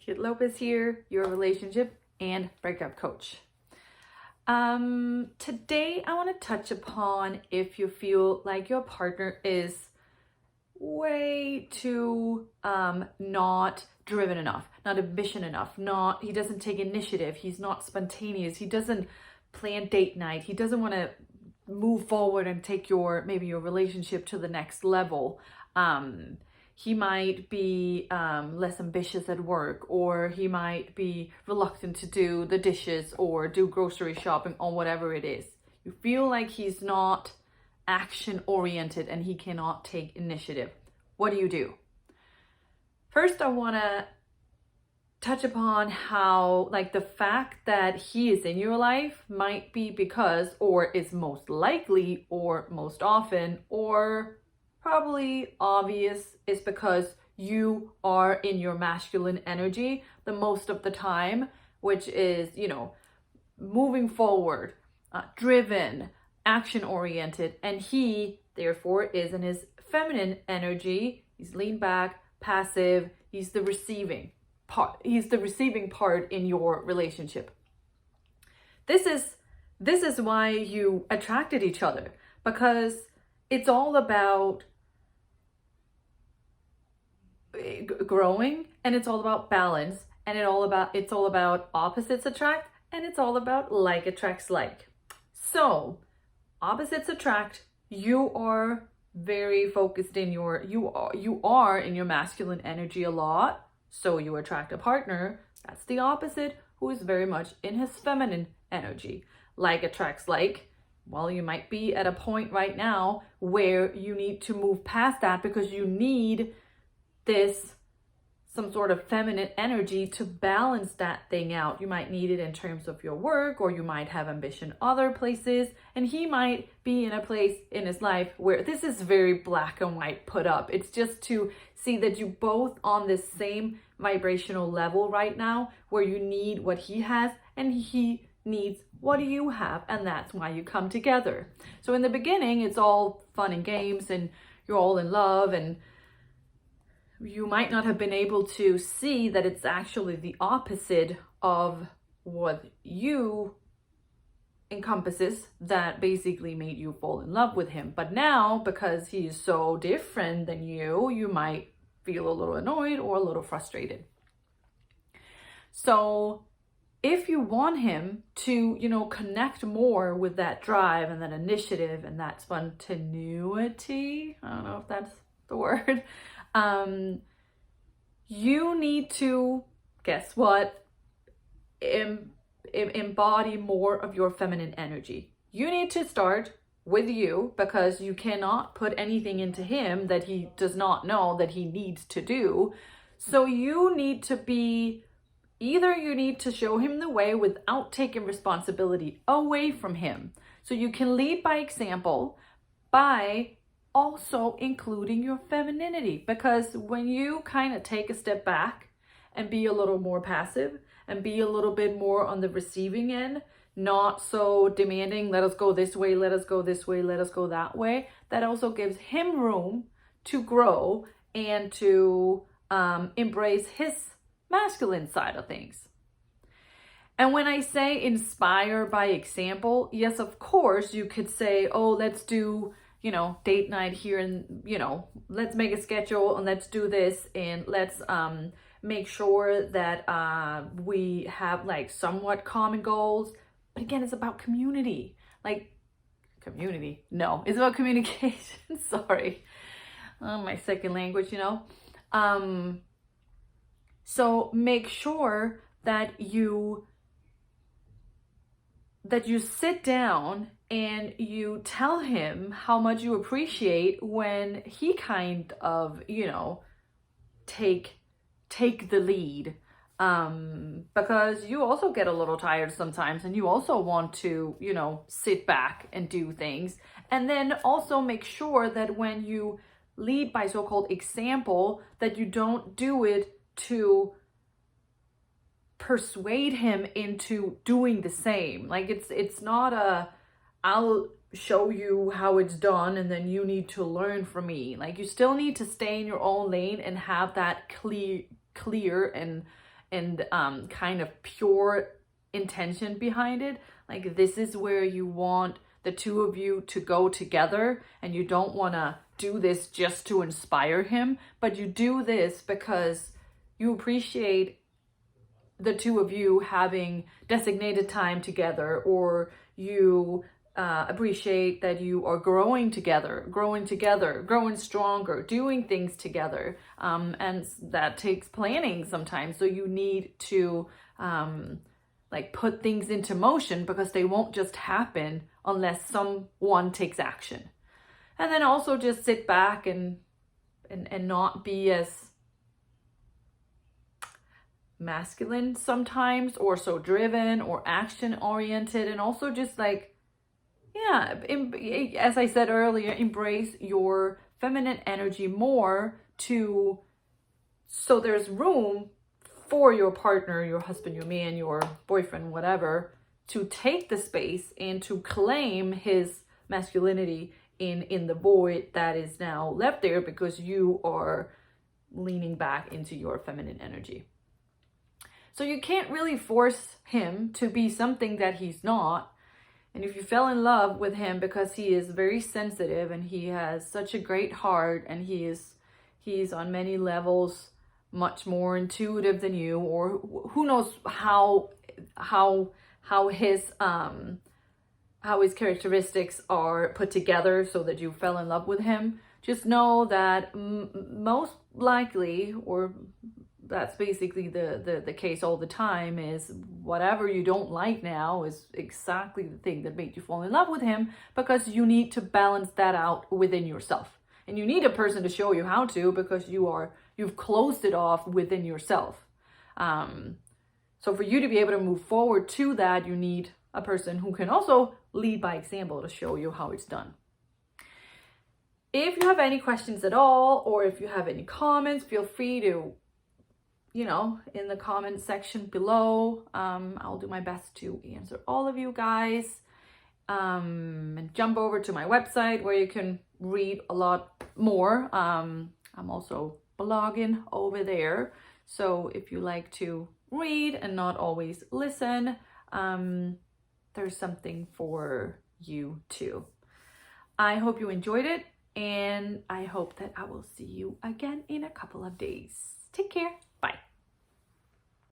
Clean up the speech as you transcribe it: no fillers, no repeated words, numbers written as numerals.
Kit Lopez here, your relationship and breakup coach. Today I want to touch upon if you feel like your partner is way too not driven enough, not ambitious enough, he doesn't take initiative, he's not spontaneous, he doesn't plan date night, he doesn't want to move forward and take your relationship to the next level. He might be less ambitious at work, or he might be reluctant to do the dishes or do grocery shopping or whatever it is. You feel like he's not action oriented and he cannot take initiative. What do? First, I want to touch upon how the fact that he is in your life might be because, or is most likely, or most often, or probably obvious, is because you are in your masculine energy the most of the time, which is, moving forward, driven, action oriented, and he therefore is in his feminine energy. He's lean back, passive, he's the receiving part in your relationship. This is why you attracted each other, because it's all about growing, and it's all about balance, and it's all about opposites attract, and it's all about like attracts like. So opposites attract. You are very focused in you are in your masculine energy a lot, so you attract a partner that's the opposite, who is very much in his feminine energy. Like attracts like. Well, you might be at a point right now where you need to move past that, because you need some sort of feminine energy to balance that thing out. You might need it in terms of your work, or you might have ambition other places, and he might be in a place in his life where this is very black and white put up. It's just to see that you both on this same vibrational level right now, where you need what he has and he needs what do you have, and that's why you come together. So in the beginning, it's all fun and games, and you're all in love, and you might not have been able to see that it's actually the opposite of what you encompasses that basically made you fall in love with him. But now, because he's so different than you might feel a little annoyed or a little frustrated. So if you want him to, connect more with that drive and that initiative and that spontaneity, I don't know if that's the word, you need to, guess what, embody more of your feminine energy. You need to start with you, because you cannot put anything into him that he does not know that he needs to do. So you need to be, either you need to show him the way without taking responsibility away from him. So you can lead by example by also including your femininity, because when you kind of take a step back and be a little more passive and be a little bit more on the receiving end, not so demanding, let us go this way, let us go this way, let us go that way, that also gives him room to grow and to embrace his masculine side of things. And when I say inspire by example, yes, of course, you could say, oh, let's do date night here, and let's make a schedule, and let's do this, and let's make sure that we have somewhat common goals. But again, it's about community. No, it's about communication. Sorry, my second language. So make sure that you sit down and you tell him how much you appreciate when he kind of, take the lead. Because you also get a little tired sometimes, and you also want to, sit back and do things. And then also make sure that when you lead by so-called example, that you don't do it to persuade him into doing the same. It's not I'll show you how it's done and then you need to learn from me. You still need to stay in your own lane and have that clear and and kind of pure intention behind it. Like, this is where you want the two of you to go together, and you don't want to do this just to inspire him, but you do this because you appreciate the two of you having designated time together, or you appreciate that you are growing together, growing stronger, doing things together. And that takes planning sometimes. So you need to like put things into motion, because they won't just happen unless someone takes action. And then also just sit back and not be as masculine sometimes, or so driven or action oriented, and also just like, yeah, as I said earlier, embrace your feminine energy more, so there's room for your partner, your husband, your man, your boyfriend, whatever, to take the space and to claim his masculinity in the void that is now left there, because you are leaning back into your feminine energy. So you can't really force him to be something that he's not. And if you fell in love with him because he is very sensitive and he has such a great heart, and he's on many levels much more intuitive than you, or who knows how his characteristics are put together so that you fell in love with him, just know that most likely, or that's basically the case all the time, is whatever you don't like now is exactly the thing that made you fall in love with him, because you need to balance that out within yourself. And you need a person to show you how to, because you've closed it off within yourself. So for you to be able to move forward to that, you need a person who can also lead by example to show you how it's done. If you have any questions at all, or if you have any comments, feel free to, in the comment section below. I'll do my best to answer all of you guys. And jump over to my website where you can read a lot more. I'm also blogging over there. So if you like to read and not always listen, there's something for you too. I hope you enjoyed it, and I hope that I will see you again in a couple of days. Take care. Bye.